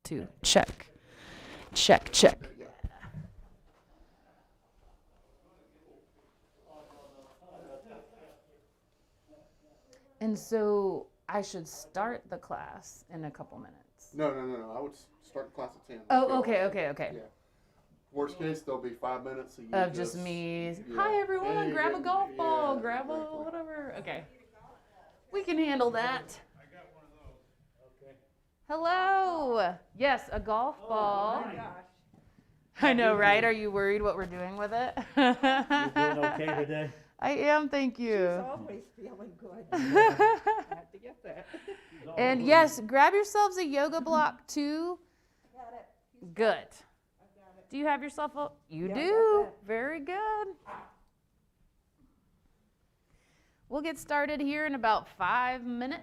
2. Check. Check, check. And so I should start the class in a couple minutes. No. I would start the class at 10. Oh, okay. Yeah. Worst case, there'll be 5 minutes of just me. Yeah. Hi, everyone. Grab a golf ball. Grab a whatever. Okay. We can handle that. Hello. Yes, a golf ball. Oh my gosh. I know, right? Are you worried what we're doing with it? You're doing okay today? I am, thank you. She's always feeling good. I have to get that. And yes, grab yourselves a yoga block too. I got it. Good. I got it. Do you have yourself a? You Yeah, I got do. that. Very good. We'll get started here in about 5 minutes.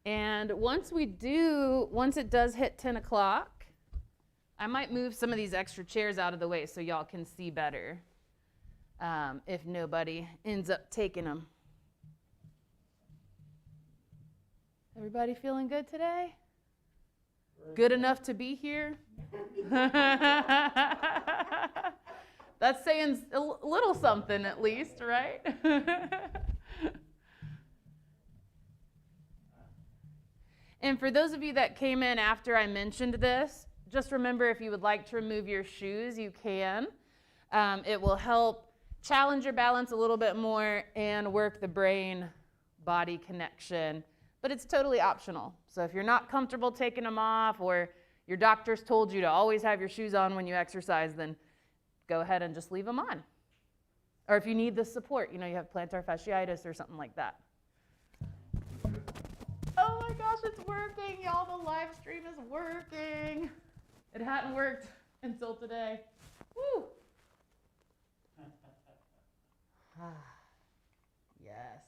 And once it does hit 10 o'clock, I might move some of these extra chairs out of the way so y'all can see better if nobody ends up taking them. Everybody feeling good today? Good enough to be here? That's saying a little something at least, right? And for those of you that came in after I mentioned this, just remember if you would like to remove your shoes, you can. It will help challenge your balance a little bit more and work the brain-body connection. But it's totally optional. So if you're not comfortable taking them off or your doctor's told you to always have your shoes on when you exercise, then go ahead and just leave them on. Or if you need the support, you have plantar fasciitis or something like that. Oh my gosh, it's working, y'all. The live stream is working. It hadn't worked until today. Woo! Yes.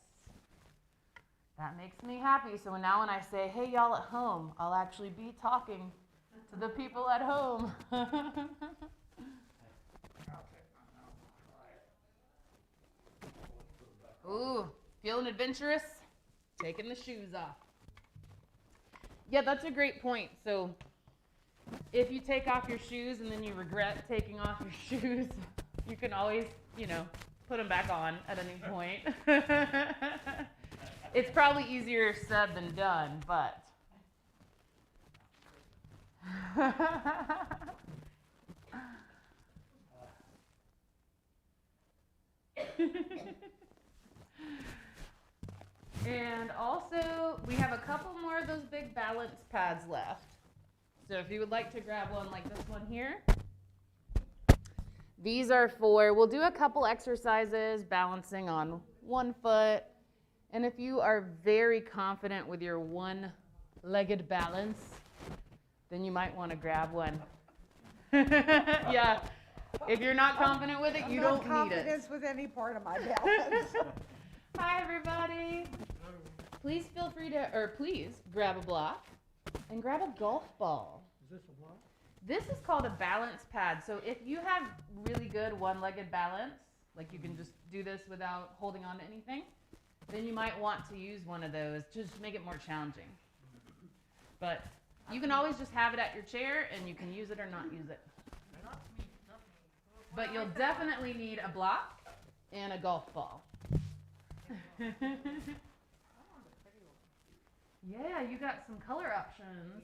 That makes me happy. So now when I say, hey, y'all at home, I'll actually be talking to the people at home. Ooh, feeling adventurous? Taking the shoes off. Yeah, that's a great point. So if you take off your shoes and then you regret taking off your shoes, you can always, put them back on at any point. It's probably easier said than done, but. And also, we have a couple more of those big balance pads left. So if you would like to grab one like this one here. These are we'll do a couple exercises balancing on one foot. And if you are very confident with your one-legged balance, then you might want to grab one. Yeah. If you're not confident with it, you don't need it. Confidence with any part of my balance. Hi, everybody. Please feel free to, please grab a block and grab a golf ball. Is this a what? This is called a balance pad. So if you have really good one-legged balance, like you can just do this without holding on to anything, then you might want to use one of those to just make it more challenging. But you can always just have it at your chair and you can use it or not use it. But you'll definitely need a block and a golf ball. Yeah, you got some color options.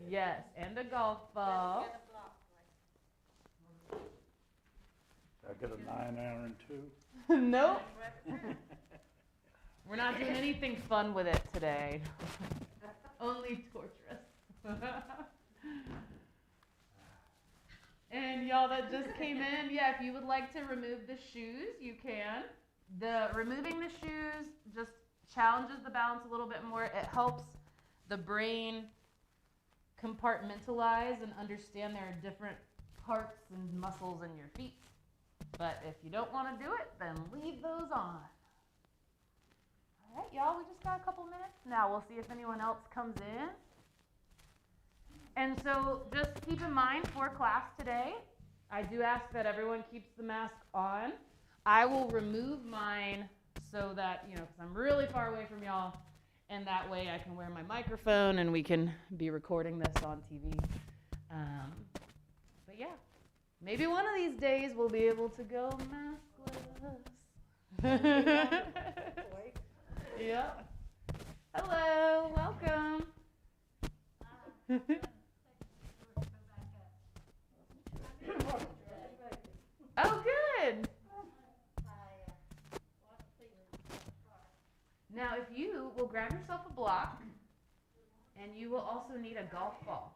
Yes, and a golf ball. I get a 9-iron too. Nope. We're not doing anything fun with it today. Only torturous. And y'all that just came in, yeah, if you would like to remove the shoes, you can. Removing the shoes just challenges the balance a little bit more. It helps the brain compartmentalize and understand there are different parts and muscles in your feet. But if you don't want to do it, then leave those on. All right, y'all, we just got a couple minutes. Now we'll see if anyone else comes in. And so just keep in mind for class today, I do ask that everyone keeps the mask on. I will remove mine so that, you know, because I'm really far away from y'all, and that way I can wear my microphone and we can be recording this on TV. But yeah, maybe one of these days we'll be able to go maskless. Yeah. Hello, welcome. Oh, good. Now, if you will grab yourself a block, and you will also need a golf ball.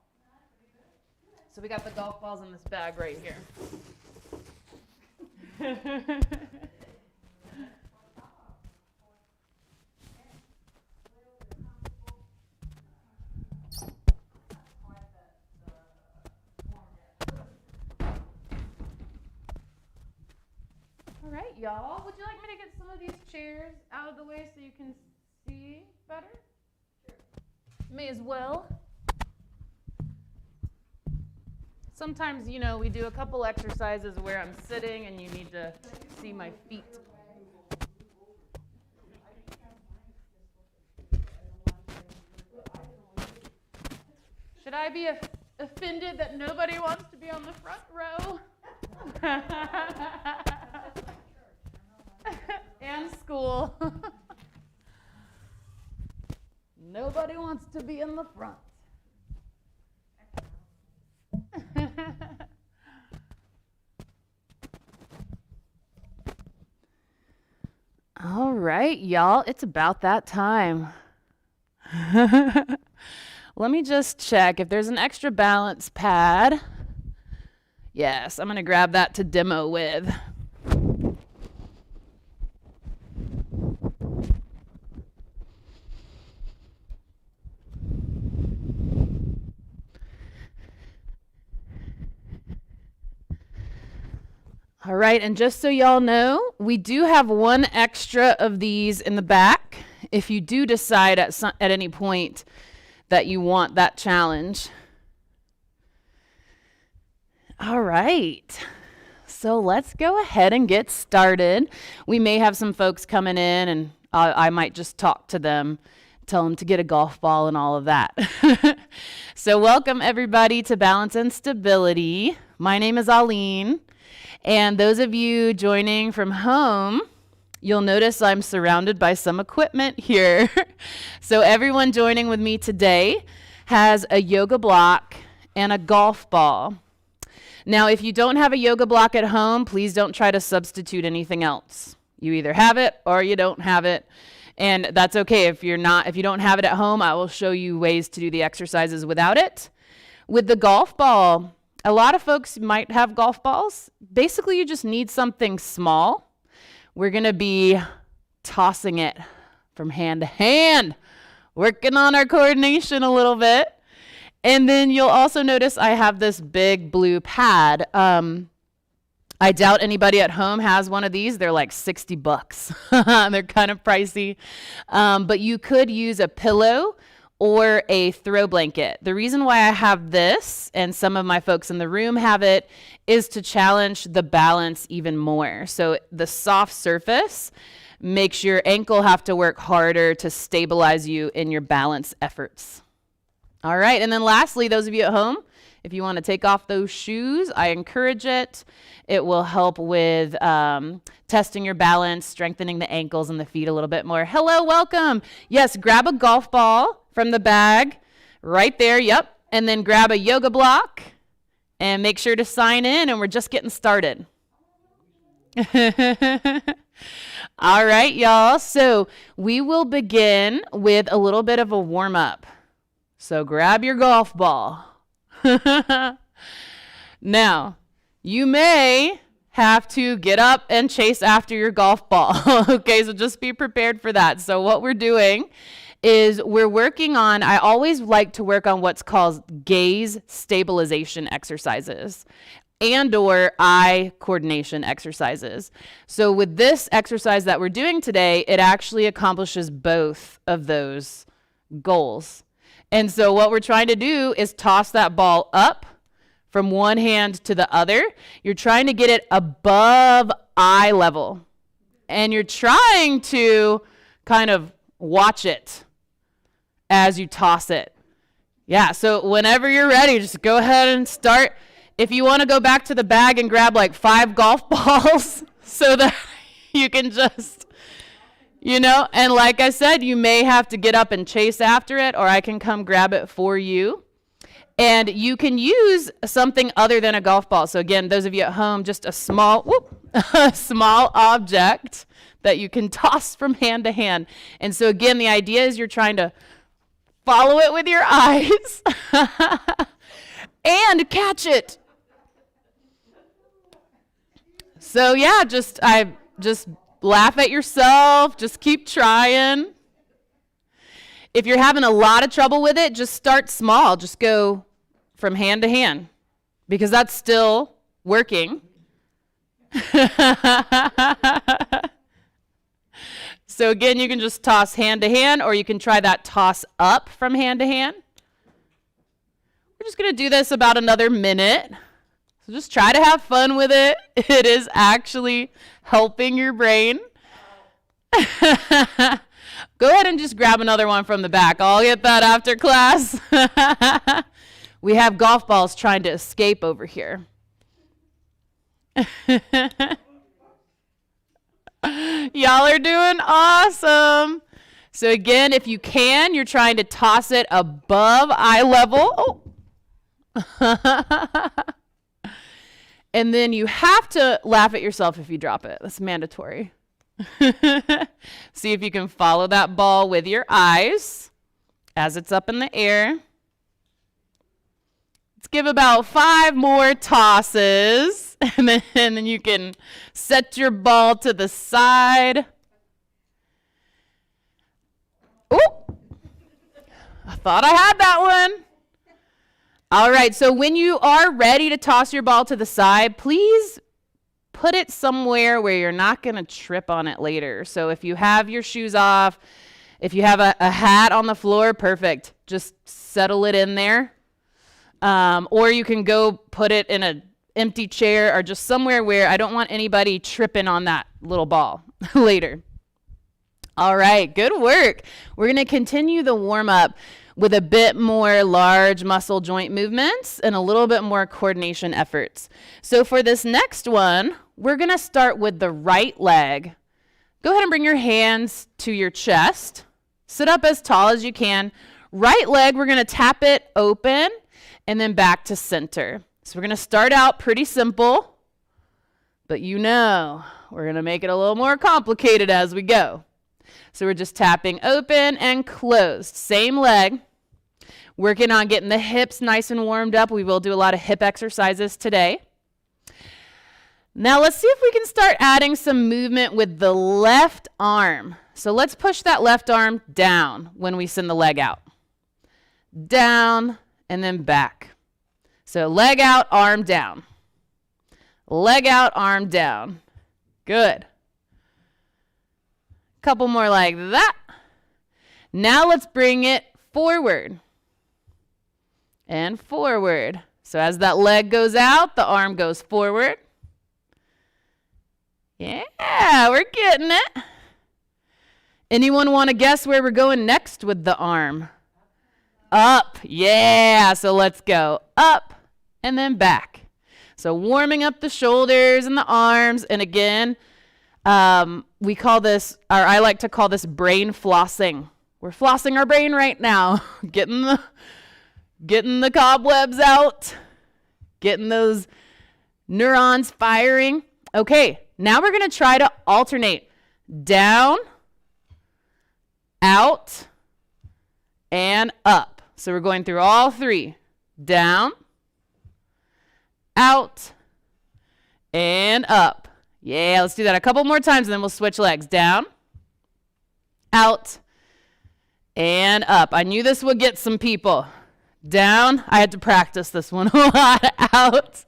So we got the golf balls in this bag right here. All right, y'all. Would you like me to get some of these chairs out of the way so you can see better? Sure. May as well. Sometimes, you know, we do a couple exercises where I'm sitting and you need to see my feet. Should I be offended that nobody wants to be on the front row? And school. Nobody wants to be in the front. All right, y'all, it's about that time. Let me just check if there's an extra balance pad. Yes, I'm going to grab that to demo with. All right, and just so y'all know, we do have one extra of these in the back if you do decide at any point that you want that challenge. All right, so let's go ahead and get started. We may have some folks coming in, and I might just talk to them, tell them to get a golf ball and all of that. So welcome everybody to Balance and Stability. My name is Aline. And those of you joining from home, you'll notice I'm surrounded by some equipment here. So everyone joining with me today has a yoga block and a golf ball. Now, if you don't have a yoga block at home, please don't try to substitute anything else. You either have it or you don't have it. And that's okay. If you don't have it at home, I will show you ways to do the exercises without it. With the golf ball, a lot of folks might have golf balls. Basically, you just need something small. We're going to be tossing it from hand to hand, working on our coordination a little bit. And then you'll also notice I have this big blue pad. I doubt anybody at home has one of these. They're like $60. They're kind of pricey. But you could use a pillow or a throw blanket. The reason why I have this, and some of my folks in the room have it, is to challenge the balance even more. So the soft surface makes your ankle have to work harder to stabilize you in your balance efforts. All right, and then lastly, those of you at home, if you want to take off those shoes, I encourage it. It will help with testing your balance, strengthening the ankles and the feet a little bit more. Hello, welcome. Yes, grab a golf ball from the bag right there, yep. And then grab a yoga block and make sure to sign in, and we're just getting started. All right, y'all. So we will begin with a little bit of a warm-up. So grab your golf ball. Now, you may have to get up and chase after your golf ball. Okay, so just be prepared for that. So what we're doing is we're working on, I always like to work on what's called gaze stabilization exercises and or eye coordination exercises. So with this exercise that we're doing today, it actually accomplishes both of those goals. And so what we're trying to do is toss that ball up from one hand to the other. You're trying to get it above eye level. And you're trying to kind of watch it as you toss it. Yeah, so whenever you're ready, just go ahead and start. If you want to go back to the bag and grab like 5 golf balls so that you can just, and like I said, you may have to get up and chase after it, or I can come grab it for you. And you can use something other than a golf ball. So again, those of you at home, just a small object that you can toss from hand to hand. And so again, the idea is you're trying to follow it with your eyes and catch it. So yeah, just laugh at yourself, just keep trying. If you're having a lot of trouble with it, just start small. Just go from hand to hand, because that's still working. So again, you can just toss hand to hand, or you can try that toss up from hand to hand. We're just going to do this about another minute. So just try to have fun with it. It is actually helping your brain. Go ahead and just grab another one from the back. I'll get that after class. We have golf balls trying to escape over here. Y'all are doing awesome. So again, if you can, you're trying to toss it above eye level. Oh. And then you have to laugh at yourself if you drop it. That's mandatory. See if you can follow that ball with your eyes as it's up in the air. Let's give about 5 more tosses, and then you can set your ball to the side. Oh, I thought I had that one. All right, so when you are ready to toss your ball to the side, please put it somewhere where you're not going to trip on it later. So if you have your shoes off, if you have a hat on the floor, perfect. Just settle it in there. Or you can go put it in an empty chair, or just somewhere where I don't want anybody tripping on that little ball later. All right, good work. We're going to continue the warm-up with a bit more large muscle joint movements and a little bit more coordination efforts. So for this next one, we're going to start with the right leg. Go ahead and bring your hands to your chest. Sit up as tall as you can. Right leg, we're going to tap it open and then back to center. So we're going to start out pretty simple, but we're going to make it a little more complicated as we go. So we're just tapping open and closed. Same leg. Working on getting the hips nice and warmed up. We will do a lot of hip exercises today. Now let's see if we can start adding some movement with the left arm. So let's push that left arm down when we send the leg out. Down and then back. So leg out, arm down. Leg out, arm down. Good. Couple more like that. Now let's bring it forward and forward. So as that leg goes out, the arm goes forward. Yeah, we're getting it. Anyone want to guess where we're going next with the arm? Up. Yeah, so let's go up and then back. So warming up the shoulders and the arms, and again, we call this, or I like to call this brain flossing. We're flossing our brain right now, getting the cobwebs out, getting those neurons firing. Okay, now we're going to try to alternate down, out, and up. So we're going through all 3. Down, out, and up. Yeah, let's do that a couple more times, and then we'll switch legs. Down, out, and up. I knew this would get some people. Down, I had to practice this one a lot. Out,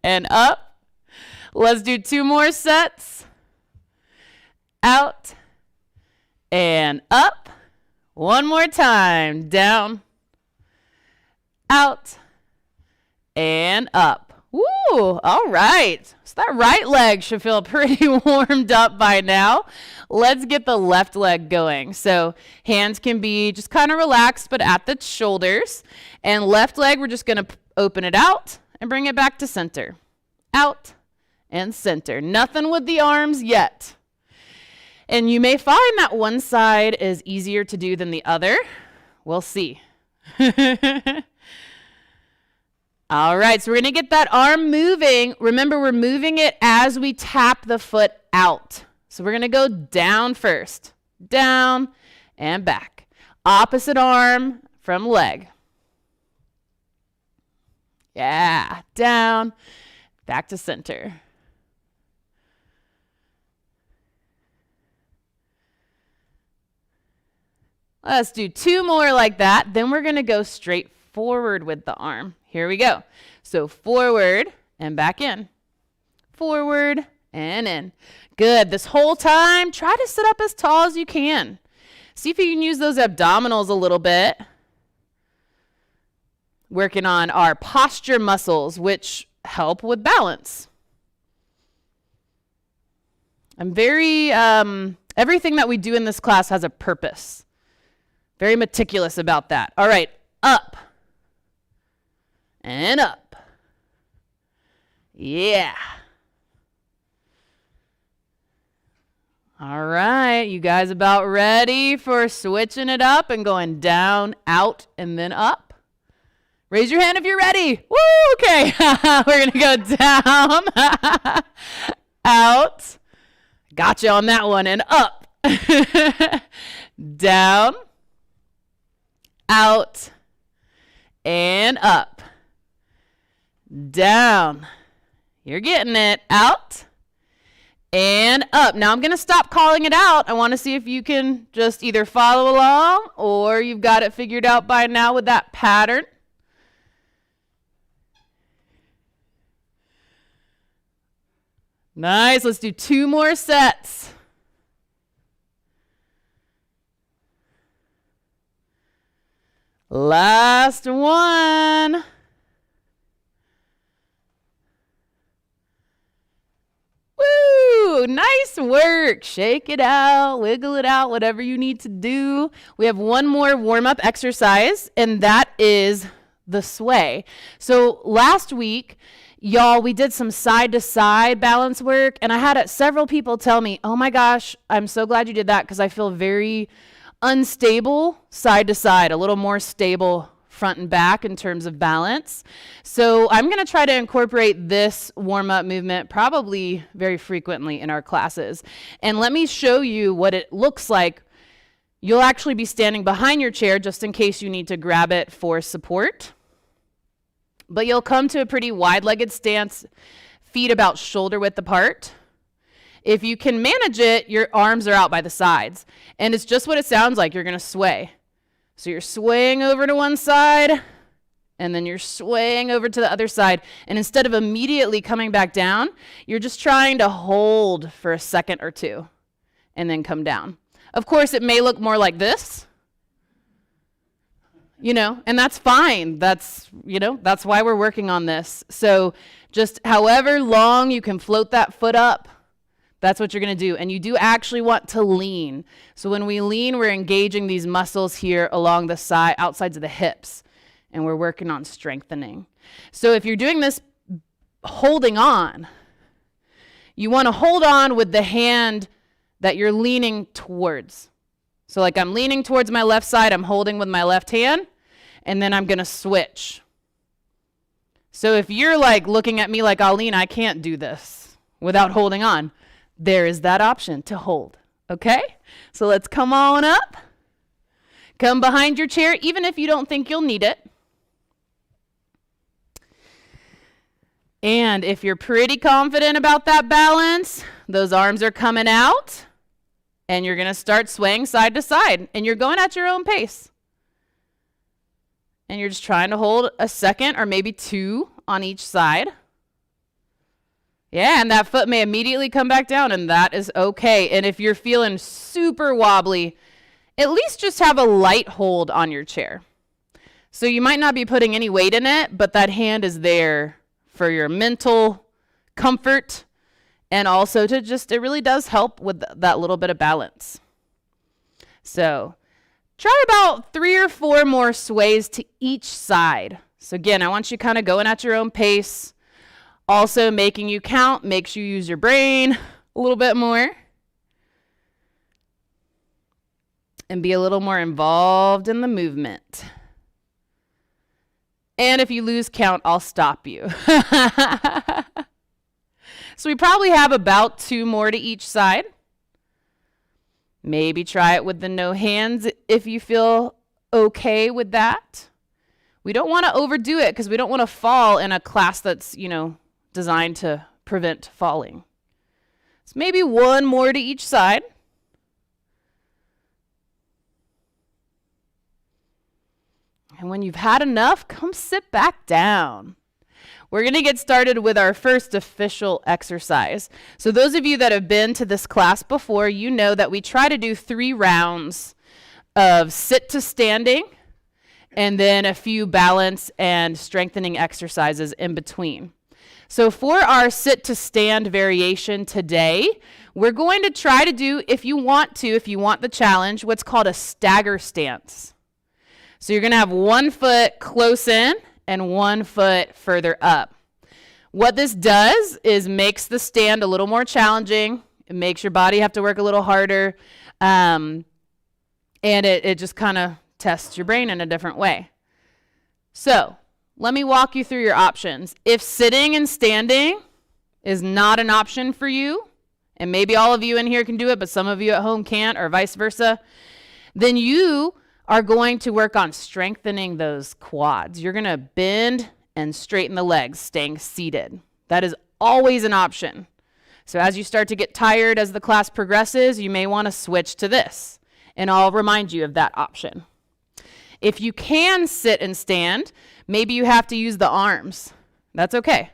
and up. Let's do 2 more sets. Out, and up. One more time. Down, out, and up. Woo, all right. So that right leg should feel pretty warmed up by now. Let's get the left leg going. So hands can be just kind of relaxed, but at the shoulders. And left leg, we're just going to open it out and bring it back to center. Out and center. Nothing with the arms yet. And you may find that one side is easier to do than the other. We'll see. All right, so we're going to get that arm moving. Remember, we're moving it as we tap the foot out. So we're going to go down first. Down and back. Opposite arm from leg. Yeah, down, back to center. Let's do 2 more like that. Then we're going to go straight forward with the arm. Here we go. So forward and back in. Forward and in. Good. This whole time, try to sit up as tall as you can. See if you can use those abdominals a little bit. Working on our posture muscles, which help with balance. Everything that we do in this class has a purpose. Very meticulous about that. All right, up and up. Yeah. All right, you guys about ready for switching it up and going down, out, and then up? Raise your hand if you're ready. Woo, okay. We're going to go down, out. Gotcha on that one, and up. Down, out, and up. Down. You're getting it. Out and up. Now I'm going to stop calling it out. I want to see if you can just either follow along or you've got it figured out by now with that pattern. Nice. Let's do 2 more sets. Last one. Woo! Nice work. Shake it out, wiggle it out, whatever you need to do. We have one more warm-up exercise, and that is the sway. So last week, y'all, we did some side-to-side balance work, and I had several people tell me, oh my gosh, I'm so glad you did that because I feel very unstable side to side, a little more stable front and back in terms of balance. So I'm going to try to incorporate this warm-up movement probably very frequently in our classes. And let me show you what it looks like. You'll actually be standing behind your chair just in case you need to grab it for support. But you'll come to a pretty wide-legged stance, feet about shoulder width apart. If you can manage it, your arms are out by the sides. And it's just what it sounds like. You're going to sway. So you're swaying over to one side, and then you're swaying over to the other side. And instead of immediately coming back down, you're just trying to hold for a second or two and then come down. Of course, it may look more like this, and that's fine. That's why we're working on this. So just however long you can float that foot up, that's what you're going to do. And you do actually want to lean. So when we lean, we're engaging these muscles here along the side, outsides of the hips, and we're working on strengthening. So if you're doing this holding on, you want to hold on with the hand that you're leaning towards. So like I'm leaning towards my left side, I'm holding with my left hand, and then I'm going to switch. So if you're like looking at me like I'll lean, I can't do this without holding on. There is that option to hold, okay? So let's come on up. Come behind your chair, even if you don't think you'll need it. And if you're pretty confident about that balance, those arms are coming out, and you're going to start swaying side to side, and you're going at your own pace. And you're just trying to hold a second or maybe 2 on each side. Yeah, and that foot may immediately come back down, and that is okay. And if you're feeling super wobbly, at least just have a light hold on your chair. So you might not be putting any weight in it, but that hand is there for your mental comfort, and also to just, it really does help with that little bit of balance. So try about 3 or 4 more sways to each side. So again, I want you kind of going at your own pace. Also making you count, makes you use your brain a little bit more. And be a little more involved in the movement. And if you lose count, I'll stop you. So we probably have about 2 more to each side. Maybe try it with the no hands if you feel okay with that. We don't want to overdo it because we don't want to fall in a class that's, designed to prevent falling. So maybe 1 more to each side. And when you've had enough, come sit back down. We're going to get started with our first official exercise. So those of you that have been to this class before, you know that we try to do 3 rounds of sit to standing and then a few balance and strengthening exercises in between. So for our sit to stand variation today, we're going to try to do, if you want the challenge, what's called a stagger stance. So you're going to have 1 foot close in and 1 foot further up. What this does is makes the stand a little more challenging. It makes your body have to work a little harder. And it just kind of tests your brain in a different way. So let me walk you through your options. If sitting and standing is not an option for you, and maybe all of you in here can do it, but some of you at home can't, or vice versa, then you are going to work on strengthening those quads. You're going to bend and straighten the legs, staying seated. That is always an option. So as you start to get tired as the class progresses, you may want to switch to this, and I'll remind you of that option. If you can sit and stand, maybe you have to use the arms. That's okay.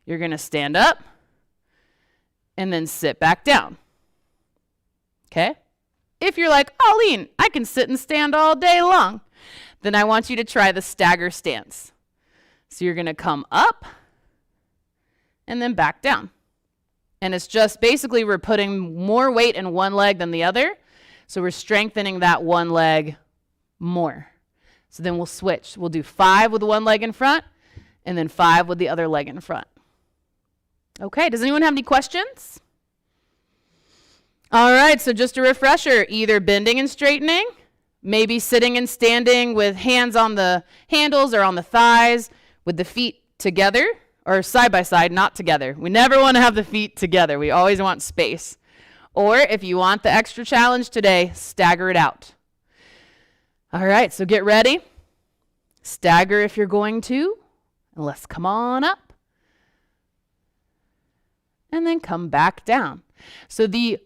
You're going to stand up and then sit back down. Okay? If you're like, Arlene, I can sit and stand all day long, then I want you to try the stagger stance. So you're going to come up and then back down. And it's just basically we're putting more weight in one leg than the other. So we're strengthening that one leg more. So then we'll switch. We'll do 5 with one leg in front and then 5 with the other leg in front. Okay, does anyone have any questions? All right, so just a refresher, either bending and straightening, maybe sitting and standing with hands on the handles or on the thighs with the feet together or side by side, not together. We never want to have the feet together. We always want space. Or if you want the extra challenge today, stagger it out. All right, so get ready. Stagger if you're going to. And let's come on up. And then come back down. So the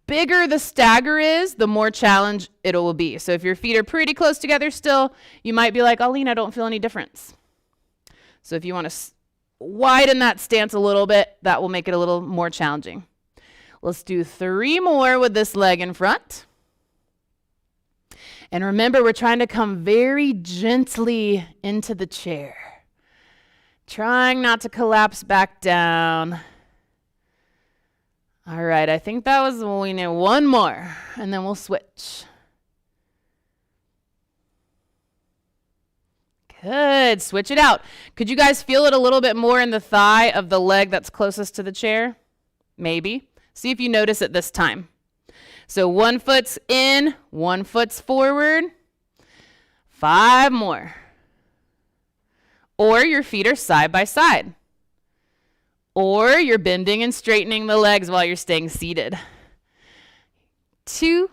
bigger the stagger is, the more challenge it will be. So if your feet are pretty close together still, you might be like, Arlene, I don't feel any difference. So if you want to widen that stance a little bit, that will make it a little more challenging. Let's do 3 more with this leg in front. And remember, we're trying to come very gently into the chair. Trying not to collapse back down. All right, I think that was, we need 1 more, and then we'll switch. Good, switch it out. Could you guys feel it a little bit more in the thigh of the leg that's closest to the chair? Maybe. See if you notice it this time. So 1 foot's in, 1 foot's forward. 5 more. Or your feet are side by side. Or you're bending and straightening the legs while you're staying seated. 2.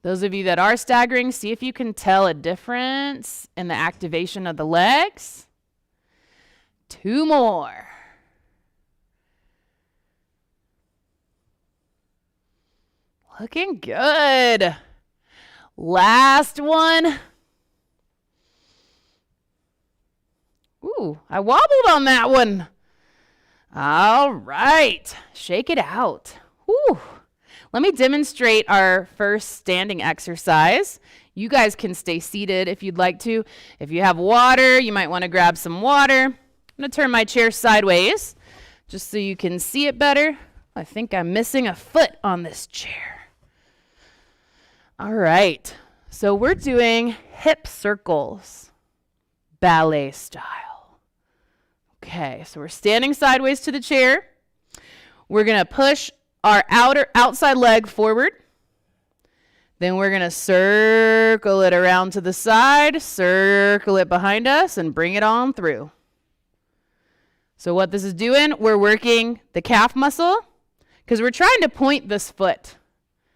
Those of you that are staggering, see if you can tell a difference in the activation of the legs. 2 more. Looking good. Last one. Ooh, I wobbled on that one. All right, shake it out. Ooh. Let me demonstrate our first standing exercise You guys can stay seated if you'd like to. If you have water, you might want to grab some water. I'm going to turn my chair sideways just so you can see it better. I think I'm missing a foot on this chair. All right. So we're doing hip circles, ballet style. Okay, so we're standing sideways to the chair. We're going to push our outside leg forward. Then we're going to circle it around to the side, circle it behind us, and bring it on through. So what this is doing, we're working the calf muscle because we're trying to point this foot.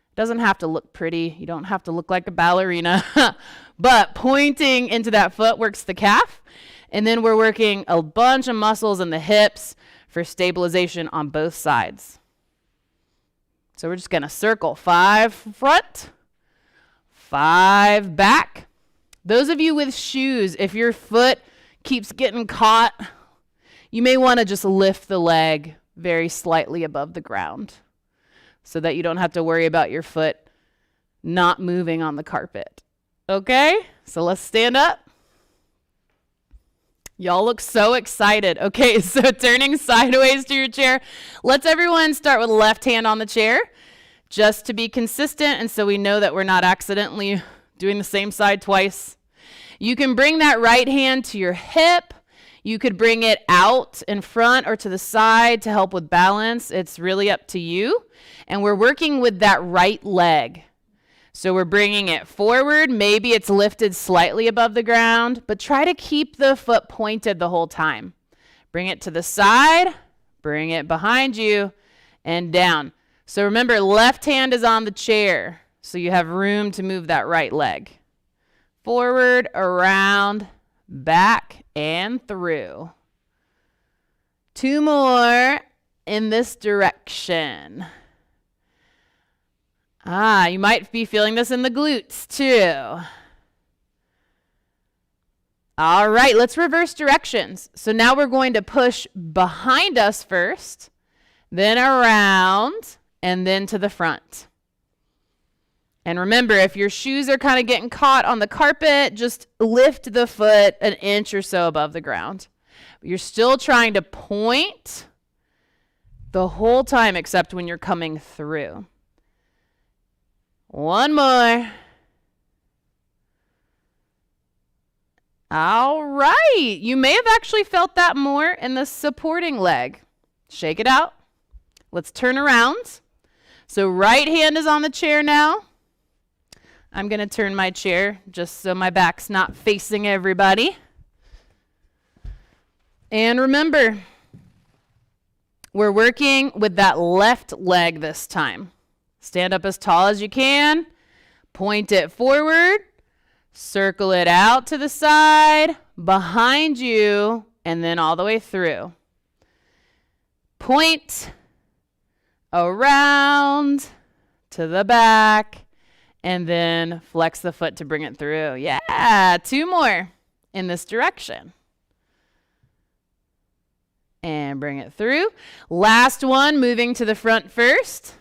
It doesn't have to look pretty. You don't have to look like a ballerina. But pointing into that foot works the calf. And then we're working a bunch of muscles in the hips for stabilization on both sides. So we're just going to circle 5 front, 5 back. Those of you with shoes, if your foot keeps getting caught, you may want to just lift the leg very slightly above the ground so that you don't have to worry about your foot not moving on the carpet. Okay, so let's stand up. Y'all look so excited. Okay, so turning sideways to your chair. Let's everyone start with the left hand on the chair just to be consistent and so we know that we're not accidentally doing the same side twice. You can bring that right hand to your hip. You could bring it out in front or to the side to help with balance. It's really up to you. And we're working with that right leg. So we're bringing it forward. Maybe it's lifted slightly above the ground, but try to keep the foot pointed the whole time. Bring it to the side, bring it behind you, and down. So remember, left hand is on the chair, so you have room to move that right leg. Forward, around, back, and through. 2 more in this direction. You might be feeling this in the glutes too. All right, let's reverse directions. So now we're going to push behind us first, then around, and then to the front. And remember, if your shoes are kind of getting caught on the carpet, just lift the foot an inch or so above the ground. You're still trying to point the whole time except when you're coming through. 1 more. All right. You may have actually felt that more in the supporting leg. Shake it out. Let's turn around. So right hand is on the chair now. I'm going to turn my chair just so my back's not facing everybody. And remember, we're working with that left leg this time. Stand up as tall as you can. Point it forward. Circle it out to the side, behind you, and then all the way through. Point around to the back, and then flex the foot to bring it through. Yeah, 2 more in this direction. And bring it through. Last one, moving to the front first.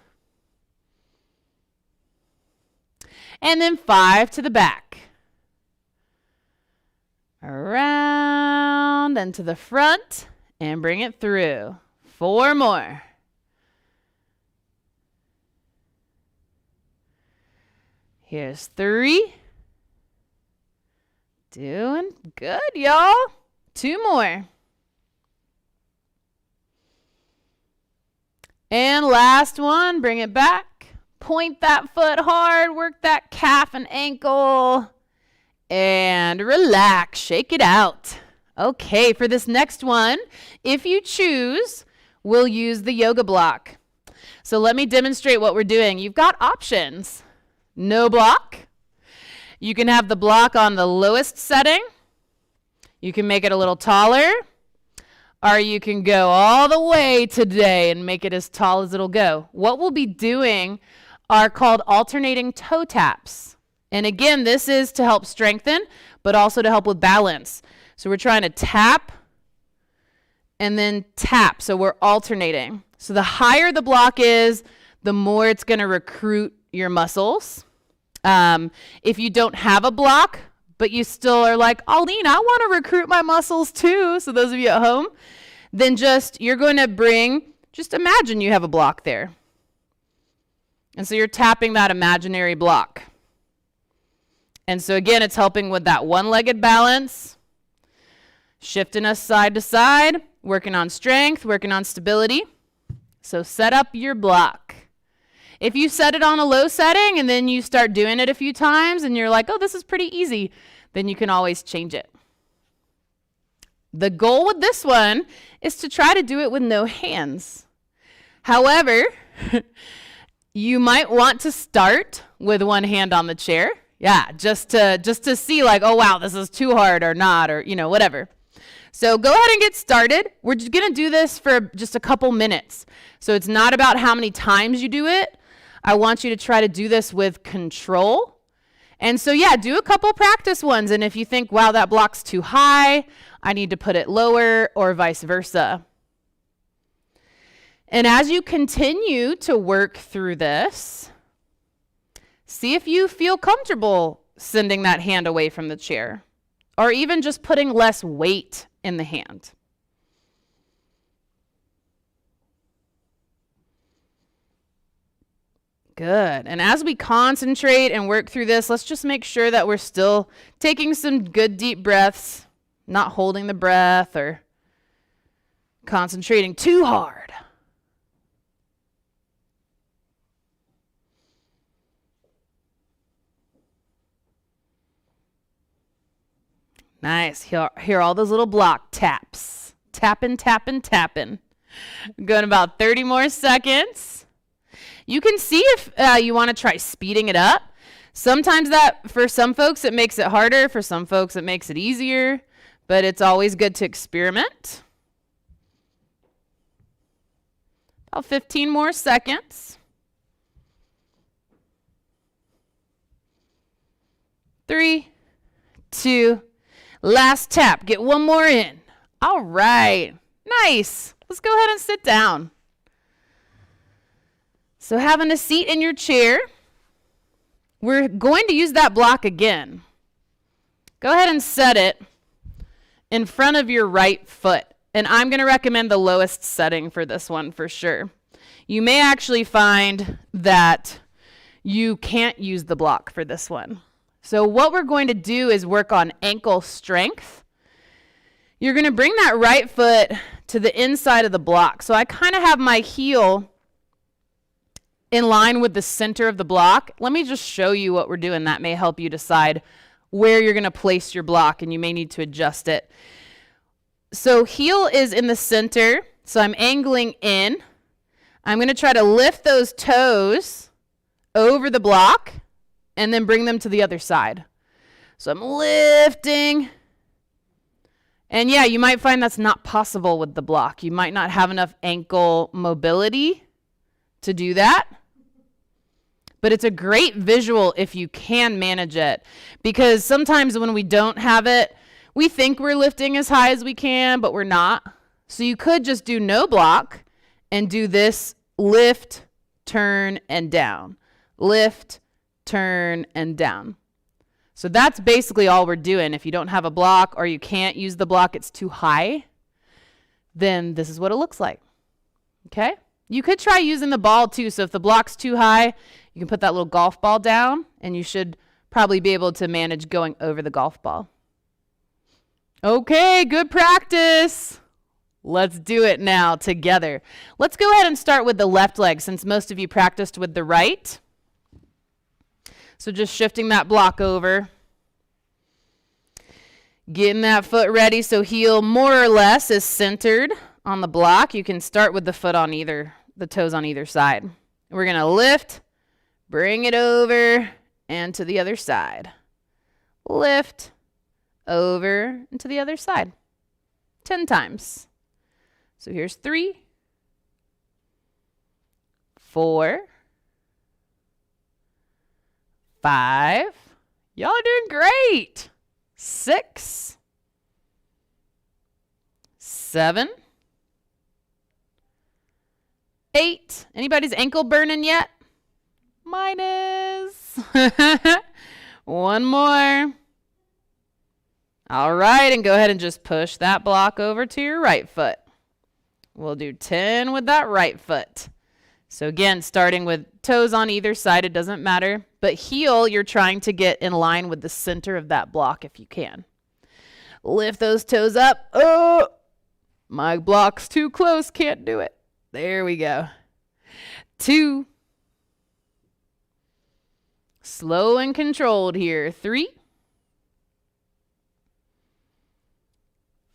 And then 5 to the back. Around and to the front, and bring it through. 4 more. Here's 3. Doing good, y'all. 2 more. And last one, bring it back. Point that foot hard, work that calf and ankle, and relax, shake it out. Okay, for this next one, if you choose, we'll use the yoga block. So let me demonstrate what we're doing. You've got options. No block. You can have the block on the lowest setting. You can make it a little taller, or you can go all the way today and make it as tall as it'll go. What we'll be doing are called alternating toe taps. And again, this is to help strengthen, but also to help with balance. So we're trying to tap and then tap. So we're alternating. So the higher the block is, the more it's going to recruit your muscles. If you don't have a block, but you still are like, Aline, I want to recruit my muscles too. So those of you at home, then you're going to just imagine you have a block there. And so you're tapping that imaginary block. And so again, it's helping with that one-legged balance, shifting us side to side, working on strength, working on stability. So set up your block. If you set it on a low setting and then you start doing it a few times and you're like, oh, this is pretty easy, then you can always change it. The goal with this one is to try to do it with no hands. However, you might want to start with one hand on the chair. Yeah, just to see like, oh wow, this is too hard or not, or whatever. So go ahead and get started. We're just gonna do this for just a couple minutes. So it's not about how many times you do it. I want you to try to do this with control. And so yeah, do a couple practice ones. And if you think, wow, that block's too high, I need to put it lower, or vice versa. And as you continue to work through this, see if you feel comfortable sending that hand away from the chair, or even just putting less weight in the hand. Good. And as we concentrate and work through this, let's just make sure that we're still taking some good deep breaths, not holding the breath or concentrating too hard. Nice. Hear all those little block taps. Tapping, tapping, tapping. Going about 30 more seconds. You can see if you want to try speeding it up. Sometimes for some folks, it makes it harder. For some folks, it makes it easier. But it's always good to experiment. About 15 more seconds. 3, 2, last tap. Get one more in. All right. Nice. Let's go ahead and sit down. So having a seat in your chair, we're going to use that block again. Go ahead and set it in front of your right foot. And I'm going to recommend the lowest setting for this one for sure. You may actually find that you can't use the block for this one. So what we're going to do is work on ankle strength. You're going to bring that right foot to the inside of the block. So I kind of have my heel in line with the center of the block. Let me just show you what we're doing. That may help you decide where you're going to place your block, and you may need to adjust it. So heel is in the center, so I'm angling in. I'm going to try to lift those toes over the block and then bring them to the other side. So I'm lifting. And yeah, you might find that's not possible with the block. You might not have enough ankle mobility to do that. But it's a great visual if you can manage it. Because sometimes when we don't have it, we think we're lifting as high as we can, but we're not. So you could just do no block and do this lift, turn, and down. Lift, turn, and down. So that's basically all we're doing. If you don't have a block or you can't use the block, it's too high, then this is what it looks like. Okay? You could try using the ball too. So if the block's too high, you can put that little golf ball down, and you should probably be able to manage going over the golf ball. Okay, good practice. Let's do it now together. Let's go ahead and start with the left leg since most of you practiced with the right. So just shifting that block over. Getting that foot ready so heel more or less is centered on the block. You can start with the foot on the toes on either side. We're going to lift, bring it over, and to the other side. Lift, over, and to the other side. 10 times. So here's 3, 4, 5. Y'all are doing great. 6, 7, 8. Anybody's ankle burning yet? Mine is. balance. One more. All right, and go ahead and just push that block over to your right foot. We'll do 10 with that right foot. So again, starting with toes on either side, it doesn't matter. But heel, you're trying to get in line with the center of that block if you can. Lift those toes up. Oh, my block's too close, can't do it. There we go. 2. Slow and controlled here. 3.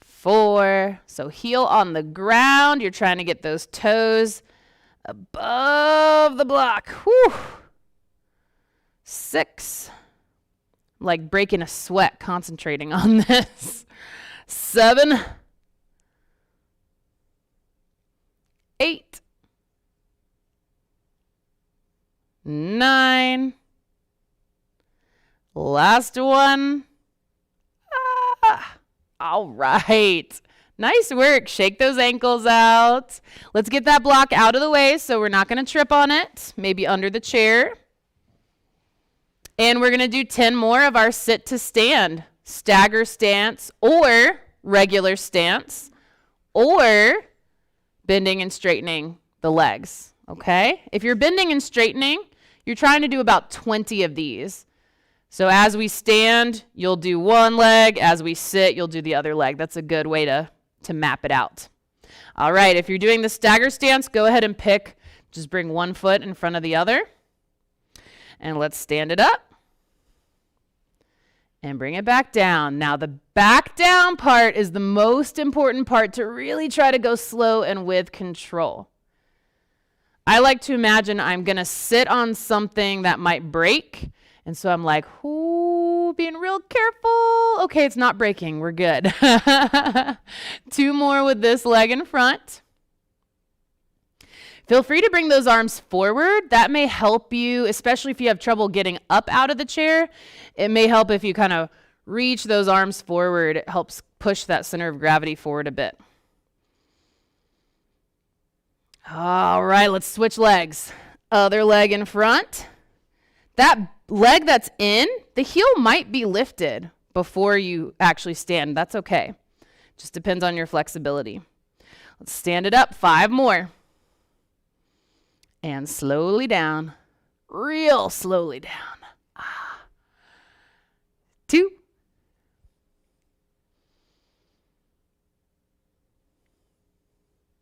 4. So heel on the ground. You're trying to get those toes above the block. Whew. 6. Like breaking a sweat concentrating on this. 7. 8. 9. Last one. All right. Nice work. Shake those ankles out. Let's get that block out of the way so we're not going to trip on it. Maybe under the chair. And we're going to do 10 more of our sit to stand. Stagger stance or regular stance or bending and straightening the legs. Okay? If you're bending and straightening, you're trying to do about 20 of these. So as we stand, you'll do one leg. As we sit, you'll do the other leg. That's a good way to map it out. All right, if you're doing the stagger stance, go ahead and just bring one foot in front of the other. And let's stand it up. And bring it back down. Now the back down part is the most important part to really try to go slow and with control. I like to imagine I'm going to sit on something that might break. And so I'm like, ooh, being real careful. Okay, it's not breaking. We're good. 2 more with this leg in front. Feel free to bring those arms forward. That may help you, especially if you have trouble getting up out of the chair. It may help if you kind of reach those arms forward. It helps push that center of gravity forward a bit. All right, let's switch legs. Other leg in front. That leg that's in, the heel might be lifted before you actually stand. That's okay. Just depends on your flexibility. Let's stand it up. 5 more. And slowly down. Real slowly down. 2.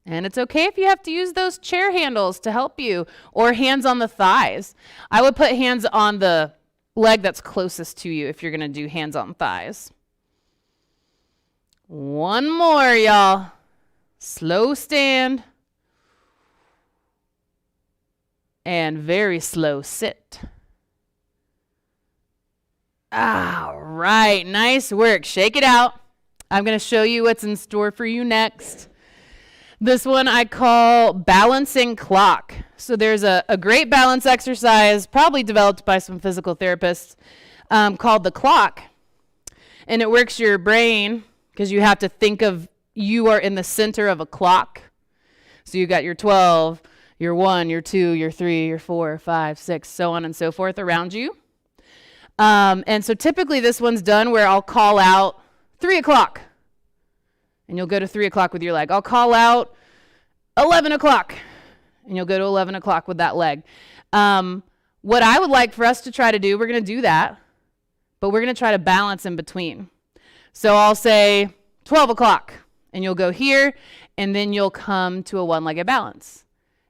And it's okay if you have to use those chair handles to help you, or hands on the thighs. I would put hands on the leg that's closest to you if you're going to do hands on thighs. 1 more, y'all. Slow stand. And very slow sit. All right, nice work. Shake it out. I'm going to show you what's in store for you next. This one I call balancing clock. So there's a great balance exercise, probably developed by some physical therapists, called the clock. And it works your brain because you have to think of you are in the center of a clock. So you got your 12, your 1, your 2, your 3, your 4, 5, 6, so on and so forth around you. And so typically this one's done where I'll call out 3 o'clock. And you'll go to 3 o'clock with your leg. I'll call out 11 o'clock. And you'll go to 11 o'clock with that leg. What I would like for us to try to do, we're going to do that, but we're going to try to balance in between. So I'll say 12 o'clock. And you'll go here, and then you'll come to a one-legged balance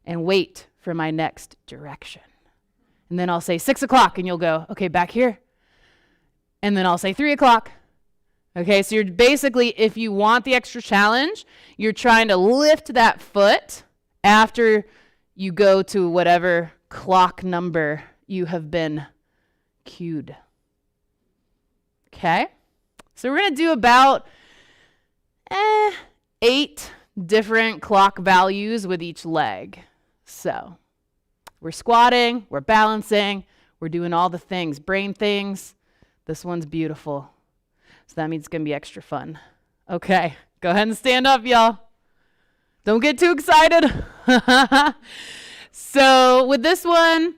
and wait for my next direction. And then I'll say 6 o'clock, and you'll go, okay, back here. And then I'll say 3 o'clock. Okay, so you're basically, if you want the extra challenge, you're trying to lift that foot after you go to whatever clock number you have been cued. Okay, so we're going to do about 8 different clock values with each leg. So we're squatting, we're balancing, we're doing all the things, brain things. This one's beautiful. So that means it's going to be extra fun. Okay, go ahead and stand up, y'all. Don't get too excited. So with this one,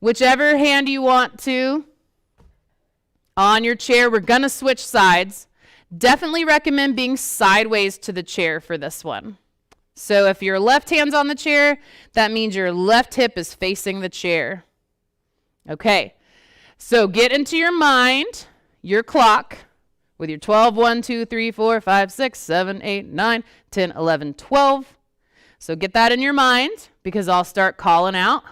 whichever hand you want to on your chair. We're going to switch sides. Definitely recommend being sideways to the chair for this one. So if your left hand's on the chair, that means your left hip is facing the chair. Okay, so get into your mind your clock with your 12, 1, 2, 3, 4, 5, 6, 7, 8, 9, 10, 11, 12. So get that in your mind because I'll start calling out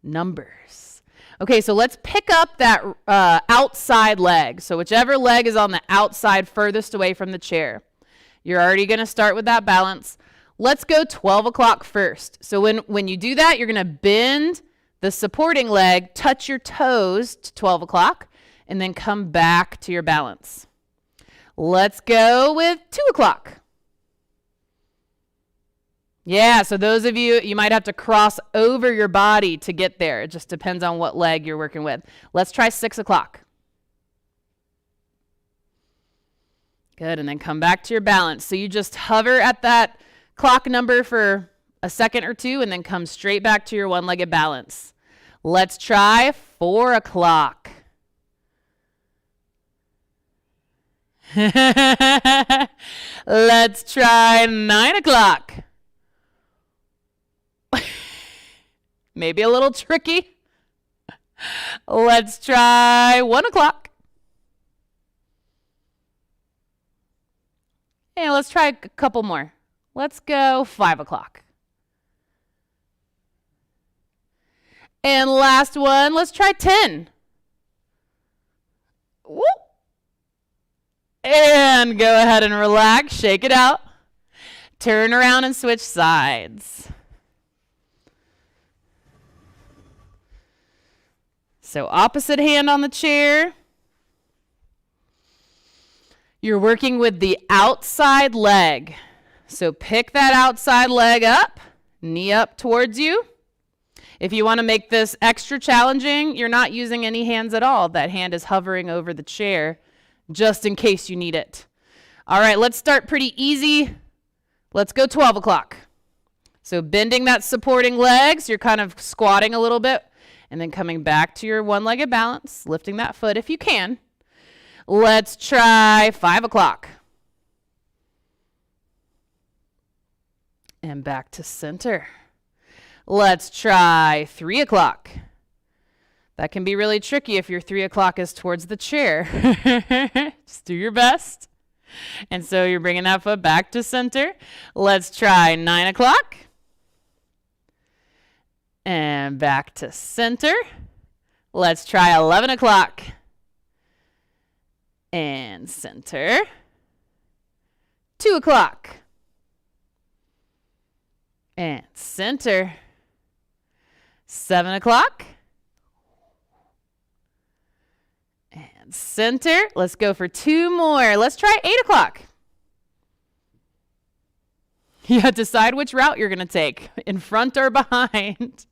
numbers. Okay, so let's pick up that outside leg. So whichever leg is on the outside furthest away from the chair. You're already going to start with that balance. Let's go 12 o'clock first. So when you do that, you're going to bend the supporting leg, touch your toes to 12 o'clock, and then come back to your balance. Let's go with 2 o'clock. Yeah, so those of you, you might have to cross over your body to get there. It just depends on what leg you're working with. Let's try 6 o'clock. Good, and then come back to your balance. So you just hover at that clock number for a second or two and then come straight back to your one-legged balance. Let's try 4 o'clock. Let's try 9 o'clock. Maybe a little tricky. Let's try 1 o'clock. And let's try a couple more. Let's go 5 o'clock. And last one, let's try 10. Whoop. And go ahead and relax, shake it out. Turn around and switch sides. So opposite hand on the chair. You're working with the outside leg. So pick that outside leg up, knee up towards you. If you want to make this extra challenging, you're not using any hands at all. That hand is hovering over the chair just in case you need it. All right, let's start pretty easy. Let's go 12 o'clock. So bending that supporting legs, you're kind of squatting a little bit and then coming back to your one-legged balance, lifting that foot if you can. Let's try 5 o'clock. And back to center. Let's try 3 o'clock. That can be really tricky if your 3 o'clock is towards the chair. Just do your best. And so you're bringing that foot back to center. Let's try 9 o'clock. And back to center. Let's try 11 o'clock. And center. 2 o'clock. And center. 7 o'clock. And center. Let's go for 2 more. Let's try 8 o'clock. You decide which route you're going to take, in front or behind.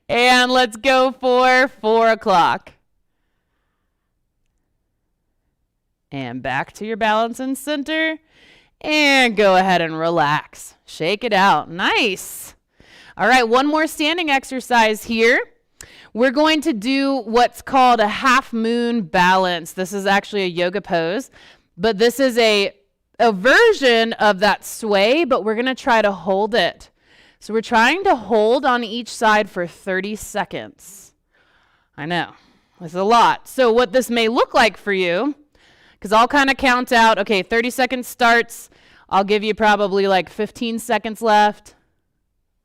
And let's go for 4 o'clock. And back to your balance and center. And go ahead and relax. Shake it out. Nice. All right, one more standing exercise here. We're going to do what's called a half moon balance. This is actually a yoga pose, but this is a version of that sway, but we're going to try to hold it. So we're trying to hold on each side for 30 seconds. I know, it's a lot. So what this may look like for you, because I'll kind of count out, okay, 30 seconds starts. I'll give you probably like 15 seconds left.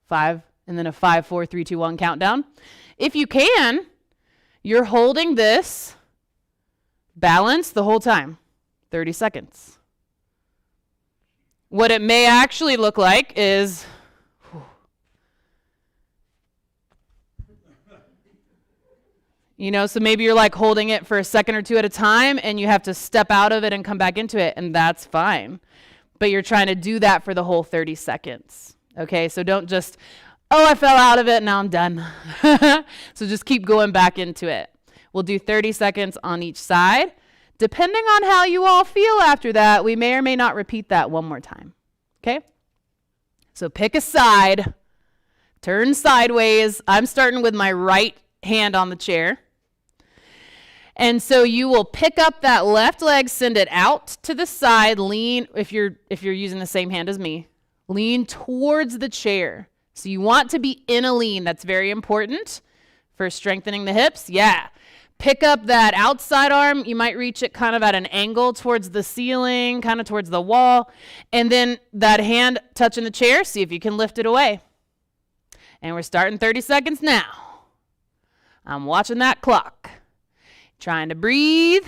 5, and then a 5, 4, 3, 2, 1 countdown. If you can, you're holding this balance the whole time, 30 seconds. What it may actually look like is, so maybe you're like holding it for a second or two at a time and you have to step out of it and come back into it, and that's fine. But you're trying to do that for the whole 30 seconds. Okay, so don't just, I fell out of it, now I'm done. So just keep going back into it. We'll do 30 seconds on each side. Depending on how you all feel after that, we may or may not repeat that one more time. Okay? So pick a side, turn sideways. I'm starting with my right hand on the chair. And so you will pick up that left leg, send it out to the side, lean, if you're using the same hand as me, lean towards the chair. So you want to be in a lean. That's very important for strengthening the hips. Yeah. Pick up that outside arm. You might reach it kind of at an angle towards the ceiling, kind of towards the wall. And then that hand touching the chair, see if you can lift it away. And we're starting 30 seconds now. I'm watching that clock. Trying to breathe.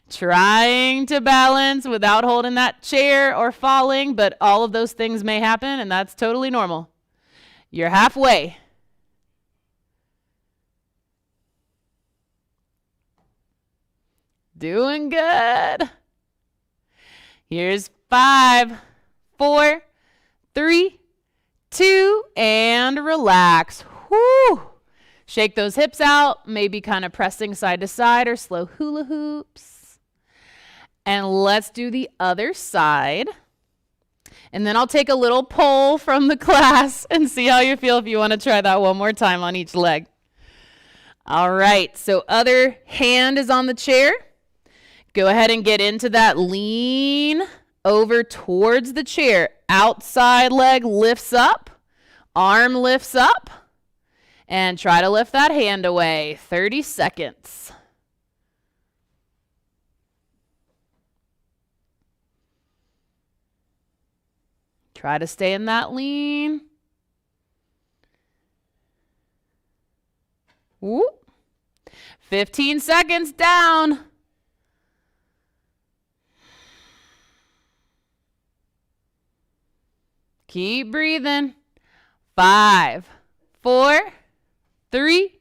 Trying to balance without holding that chair or falling, but all of those things may happen, and that's totally normal. You're halfway. Doing good. Here's 5, 4, 3, 2, and relax. Whoo! Shake those hips out, maybe kind of pressing side to side or slow hula hoops. And let's do the other side. And then I'll take a little poll from the class and see how you feel if you want to try that one more time on each leg. All right, so other hand is on the chair. Go ahead and get into that lean over towards the chair. Outside leg lifts up, arm lifts up, and try to lift that hand away. 30 seconds. Try to stay in that lean. Woo. 15 seconds down. Keep breathing. 5, 4, 3,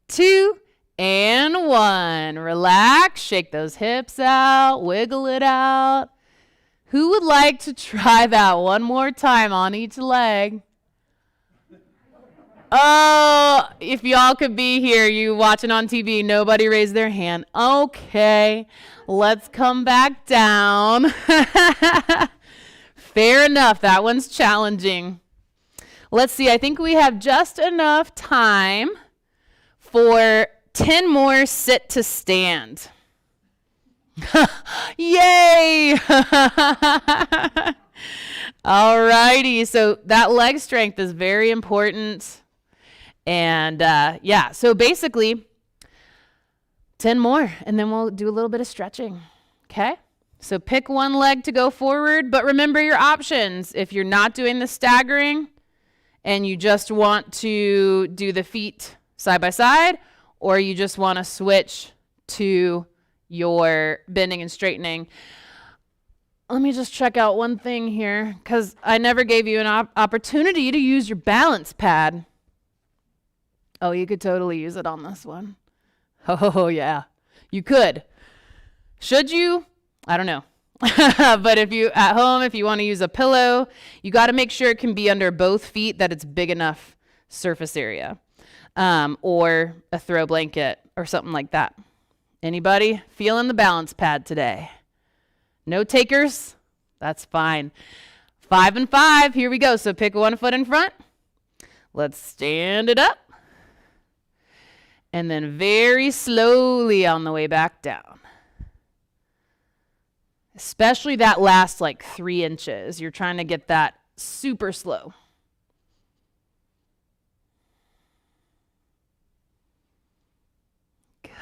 2, and 1. Relax. Shake those hips out. Wiggle it out. Who would like to try that one more time on each leg? Oh, if y'all could be here, you watching on TV, nobody raised their hand. Okay, let's come back down. Fair enough. That one's challenging. Let's see. I think we have just enough time for 10 more sit to stand. Yay! All righty. So that leg strength is very important. And yeah, so basically 10 more, and then we'll do a little bit of stretching. Okay? So pick one leg to go forward, but remember your options. If you're not doing the staggering and you just want to do the feet side by side, or you just want to switch to your bending and straightening. Let me just check out one thing here, because I never gave you an opportunity to use your balance pad. Oh, you could totally use it on this one. Oh, yeah. You could. Should you? I don't know. But if you, at home, if you want to use a pillow, you got to make sure it can be under both feet, that it's big enough surface area. Or a throw blanket or something like that. Anybody feeling the balance pad today? No takers? That's fine. 5 and 5. Here we go. So pick one foot in front. Let's stand it up. And then very slowly on the way back down. Especially that last like 3 inches. You're trying to get that super slow.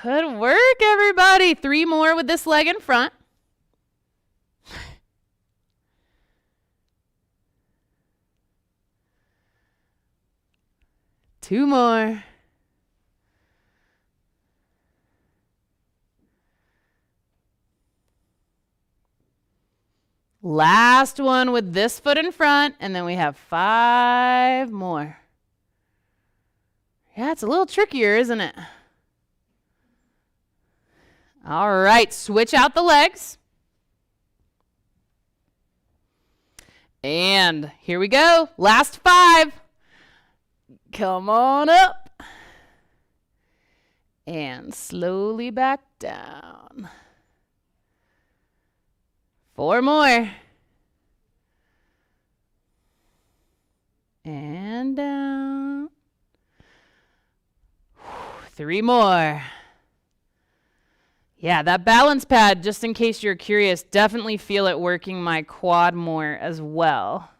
Good work, everybody. 3 more with this leg in front. Two more. Last one with this foot in front, and then we have 5 more. Yeah, it's a little trickier, isn't it? All right, switch out the legs. And here we go. Last 5. Come on up. And slowly back down. 4 more. And down. 3 more. Yeah, that balance pad, just in case you're curious, definitely feel it working my quad more as well.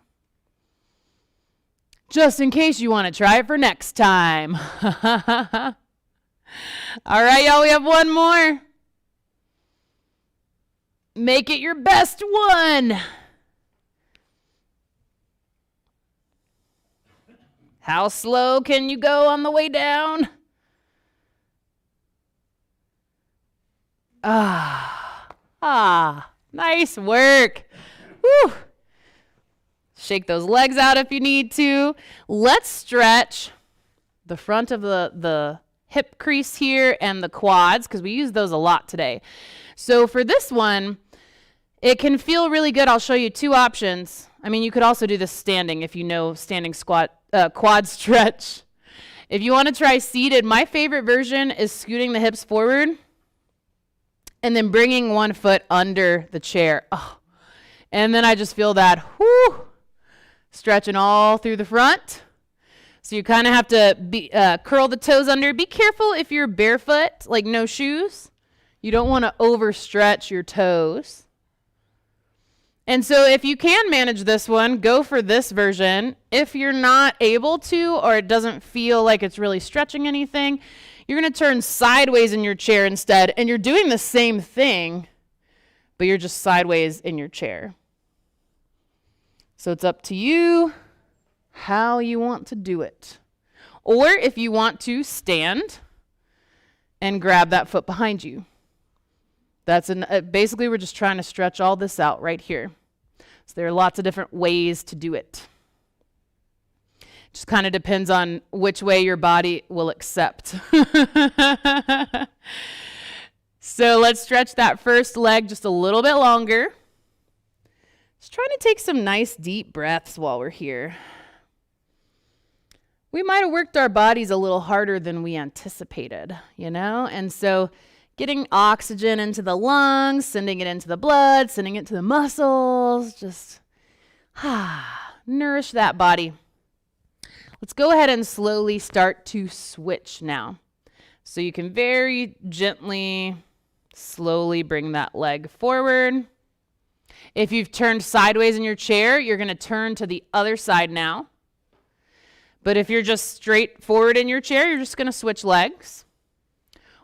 Just in case you want to try it for next time. All right, y'all, we have 1 more. Make it your best one. How slow can you go on the way down? Nice work. Whew. Shake those legs out if you need to. Let's stretch the front of the hip crease here and the quads, because we use those a lot today. So for this one, it can feel really good. I'll show you 2 options. I mean, you could also do this standing if you know standing quad stretch. If you want to try seated, my favorite version is scooting the hips forward and then bringing 1 foot under the chair. Oh. And then I just feel that stretching all through the front. So you kind of have to curl the toes under. Be careful if you're barefoot, like no shoes. You don't want to overstretch your toes. And so if you can manage this one, go for this version. If you're not able to, or it doesn't feel like it's really stretching anything, you're going to turn sideways in your chair instead, and you're doing the same thing, but you're just sideways in your chair. So it's up to you how you want to do it. Or if you want to stand and grab that foot behind you. That's basically we're just trying to stretch all this out right here. So there are lots of different ways to do it. Just kind of depends on which way your body will accept. So let's stretch that first leg just a little bit longer. Just trying to take some nice deep breaths while we're here. We might have worked our bodies a little harder than we anticipated, you know? And so getting oxygen into the lungs, sending it into the blood, sending it to the muscles, just nourish that body. Let's go ahead and slowly start to switch now. So you can very gently, slowly bring that leg forward. If you've turned sideways in your chair, you're going to turn to the other side now. But if you're just straight forward in your chair, you're just going to switch legs.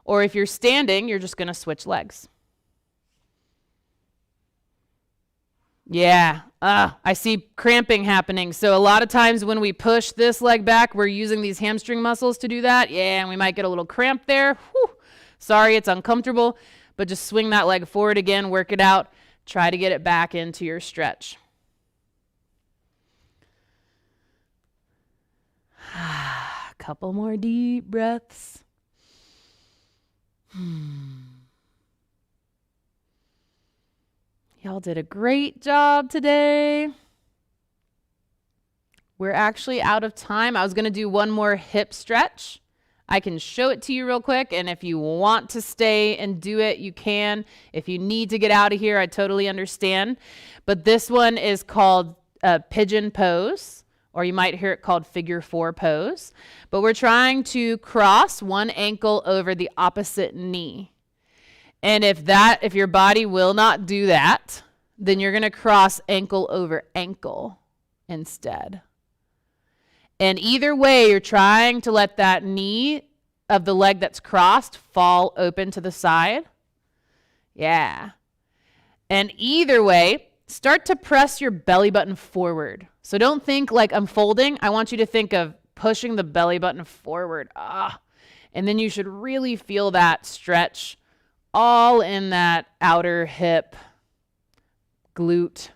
Or if you're standing, you're just going to switch legs. Yeah, I see cramping happening. So a lot of times when we push this leg back, we're using these hamstring muscles to do that. Yeah, and we might get a little cramp there. Whew. Sorry, it's uncomfortable, but just swing that leg forward again, work it out. Try to get it back into your stretch. A couple more deep breaths. Y'all did a great job today. We're actually out of time. I was going to do 1 more hip stretch. I can show it to you real quick, and if you want to stay and do it, you can. If you need to get out of here, I totally understand. But this one is called pigeon pose, or you might hear it called figure 4 pose. But we're trying to cross 1 ankle over the opposite knee. And if your body will not do that, then you're going to cross ankle over ankle instead. And either way, you're trying to let that knee of the leg that's crossed fall open to the side. Yeah. And either way, start to press your belly button forward. So don't think like I'm folding. I want you to think of pushing the belly button forward. And then you should really feel that stretch all in that outer hip, glute,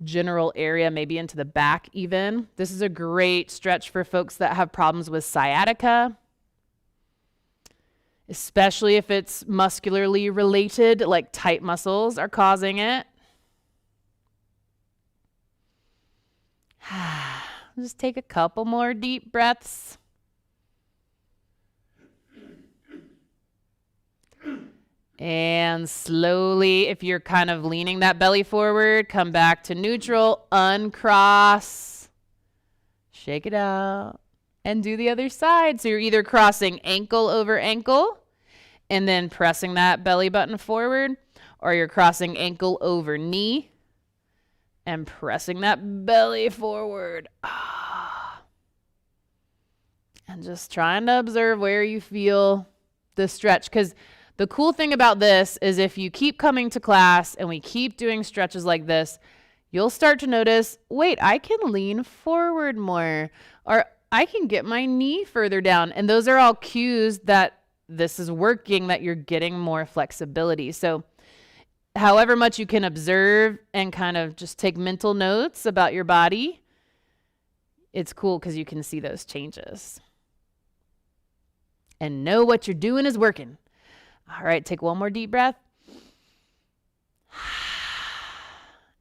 general area, maybe into the back even. This is a great stretch for folks that have problems with sciatica, especially if it's muscularly related, like tight muscles are causing it. Just take a couple more deep breaths. And slowly, if you're kind of leaning that belly forward, come back to neutral, uncross, shake it out, and do the other side. So you're either crossing ankle over ankle and then pressing that belly button forward, or you're crossing ankle over knee and pressing that belly forward. And just trying to observe where you feel the stretch. Because the cool thing about this is if you keep coming to class and we keep doing stretches like this, you'll start to notice, wait, I can lean forward more, or I can get my knee further down. And those are all cues that this is working, that you're getting more flexibility. So however much you can observe and kind of just take mental notes about your body, it's cool because you can see those changes. And know what you're doing is working. All right, take one more deep breath.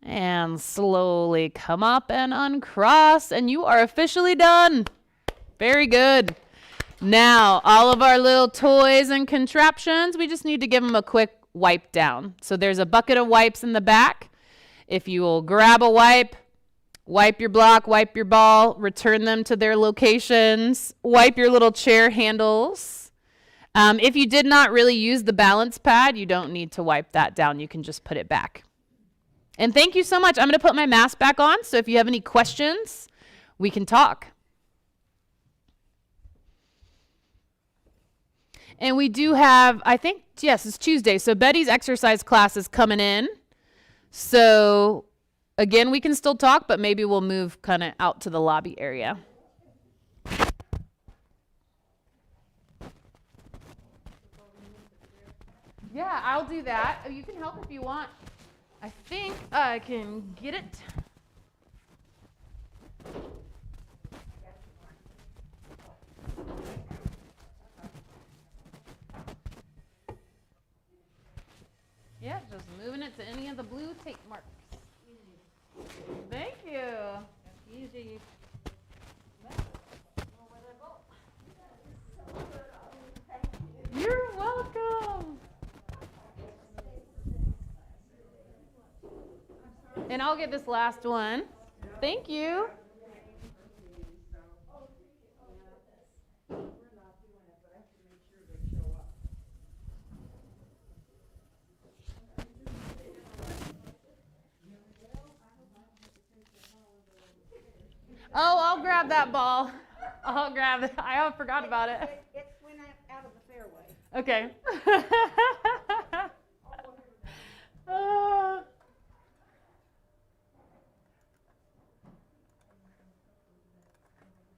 And slowly come up and uncross, and you are officially done. Very good. Now, all of our little toys and contraptions, we just need to give them a quick wipe down. So there's a bucket of wipes in the back. If you will grab a wipe, wipe your block, wipe your ball, return them to their locations, wipe your little chair handles. If you did not really use the balance pad, you don't need to wipe that down. You can just put it back. And thank you so much. I'm going to put my mask back on, so if you have any questions, we can talk. And we do have, I think, yes, it's Tuesday, so Betty's exercise class is coming in. So again, we can still talk, but maybe we'll move kind of out to the lobby area. Yeah, I'll do that. You can help if you want. I think I can get it. Yeah, just moving it to any of the blue tape marks. Thank you. Easy. You're welcome. And I'll get this last one. Thank you. Oh, I'll grab that ball. I'll grab it. I forgot about it. It went out of the fairway. Okay.